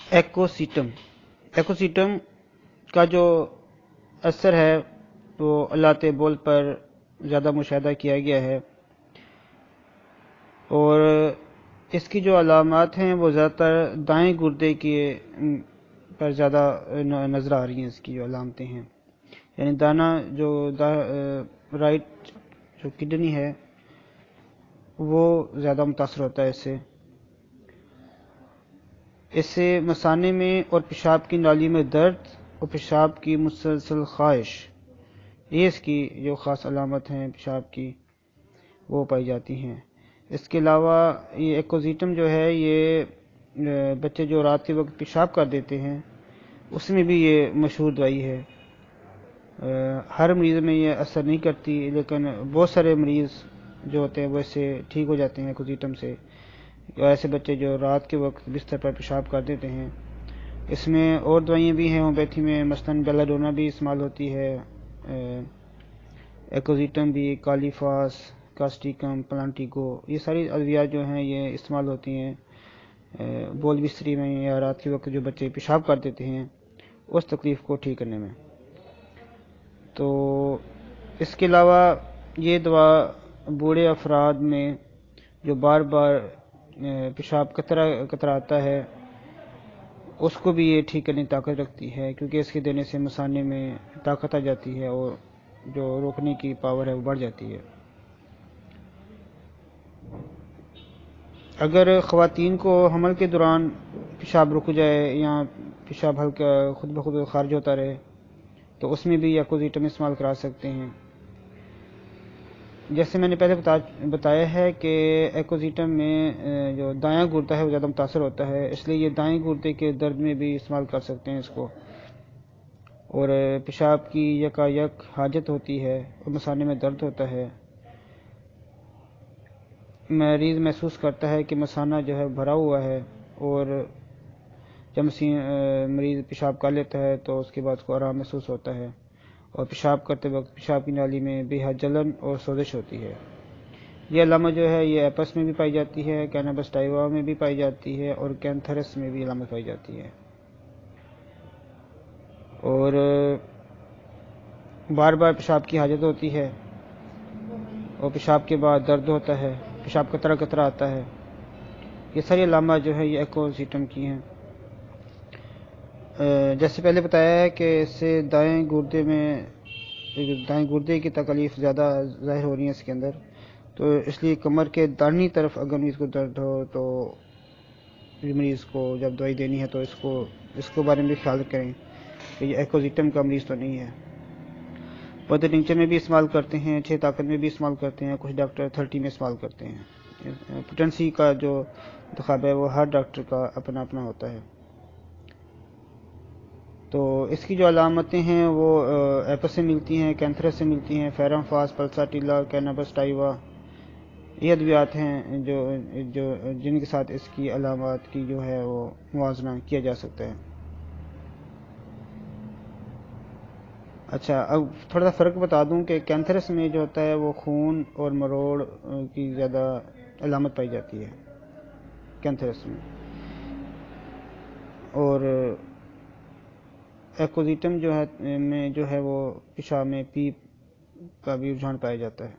ایکوسیٹم ایکوسیٹم کا جو اثر ہے وہ اللہ بول پر زیادہ مشاہدہ کیا گیا ہے، اور اس کی جو علامات ہیں وہ زیادہ تر دائیں گردے کے پر زیادہ نظر آ رہی ہیں. اس کی جو علامتیں ہیں یعنی دانا جو رائٹ جو کڈنی ہے وہ زیادہ متاثر ہوتا ہے اس سے مثانے میں اور پیشاب کی نالی میں درد اور پیشاب کی مسلسل خواہش، یہ اس کی جو خاص علامت ہیں پیشاب کی وہ پائی جاتی ہیں. اس کے علاوہ یہ ایکوزیٹم جو ہے یہ بچے جو رات کے وقت پیشاب کر دیتے ہیں اس میں بھی یہ مشہور دوائی ہے. ہر مریض میں یہ اثر نہیں کرتی، لیکن بہت سارے مریض جو ہوتے ہیں وہ اس سے ٹھیک ہو جاتے ہیں ایکوزیٹم سے. ایسے بچے جو رات کے وقت بستر پر پیشاب کر دیتے ہیں. اس میں اور دوائیاں بھی ہیں ہومیوپیتھی میں، مثلاً بیلاڈونا بھی استعمال ہوتی ہے، ایکوزیٹم بھی، کالیفاس، کاسٹیکم، پلانٹیگو، یہ ساری ادویات جو ہیں یہ استعمال ہوتی ہیں بول بستری میں یا رات کے وقت جو بچے پیشاب کر دیتے ہیں اس تکلیف کو ٹھیک کرنے میں. تو اس کے علاوہ یہ دوا بوڑھے افراد میں جو بار بار پیشاب کتراتا ہے اس کو بھی یہ ٹھیک کرنے کی طاقت رکھتی ہے، کیونکہ اس کے دینے سے مثانے میں طاقت آ جاتی ہے اور جو روکنے کی پاور ہے وہ بڑھ جاتی ہے. اگر خواتین کو حمل کے دوران پیشاب رک جائے یا پیشاب ہلکا خود بخود خارج ہوتا رہے تو اس میں بھی ایکوزیٹم استعمال کرا سکتے ہیں. جیسے میں نے پہلے بتایا ہے کہ ایکوزیٹم میں جو دایاں گردہ ہے وہ زیادہ متاثر ہوتا ہے، اس لیے یہ دائیں گردے کے درد میں بھی استعمال کر سکتے ہیں اس کو. اور پیشاب کی یکایک حاجت ہوتی ہے اور مثانے میں درد ہوتا ہے، مریض محسوس کرتا ہے کہ مثانہ جو ہے بھرا ہوا ہے، اور جب مریض پیشاب کر لیتا ہے تو اس کے بعد کو آرام محسوس ہوتا ہے، اور پیشاب کرتے وقت پیشاب کی نالی میں بے حد جلن اور سوزش ہوتی ہے. یہ علامت جو ہے یہ ایپس میں بھی پائی جاتی ہے، کینابس ٹائیوا میں بھی پائی جاتی ہے، اور کینتھرس میں بھی علامت پائی جاتی ہے. اور بار بار پیشاب کی حاجت ہوتی ہے، اور پیشاب کے بعد درد ہوتا ہے، پیشاب قطرہ قطرہ آتا ہے. یہ ساری علامات جو ہے یہ ایکوزیٹم کی ہیں. جیسے پہلے بتایا ہے کہ اس سے دائیں گردے کی تکلیف زیادہ ظاہر ہو رہی ہیں اس کے اندر، تو اس لیے کمر کے داہنی طرف اگر مریض کو درد ہو تو مریض کو جب دوائی دینی ہے تو اس کو بارے میں بھی خیال کریں کہ یہ ایکوزیٹم کا مریض تو نہیں ہے. پودے ٹنکچر میں بھی استعمال کرتے ہیں، 6 طاقت میں بھی استعمال کرتے ہیں، کچھ ڈاکٹر 30 میں استعمال کرتے ہیں. پوٹنسی کا جو انتخاب ہے وہ ہر ڈاکٹر کا اپنا اپنا ہوتا ہے. تو اس کی جو علامتیں ہیں وہ ایپس سے ملتی ہیں، کینتھرس سے ملتی ہیں، فیرم فاس، پلساٹیلا، کینابس ٹائیوا، یہ ادویات ہیں جن کے ساتھ اس کی علامات کی جو ہے وہ موازنہ کیا جا سکتا ہے. اچھا، اب تھوڑا سا فرق بتا دوں کہ کینتھرس میں جو ہوتا ہے وہ خون اور مروڑ کی زیادہ علامت پائی جاتی ہے کینتھرس میں، اور ایکوزیٹم جو ہے وہ پیشاب میں پیپ کا بھی رجحان پایا جاتا ہے.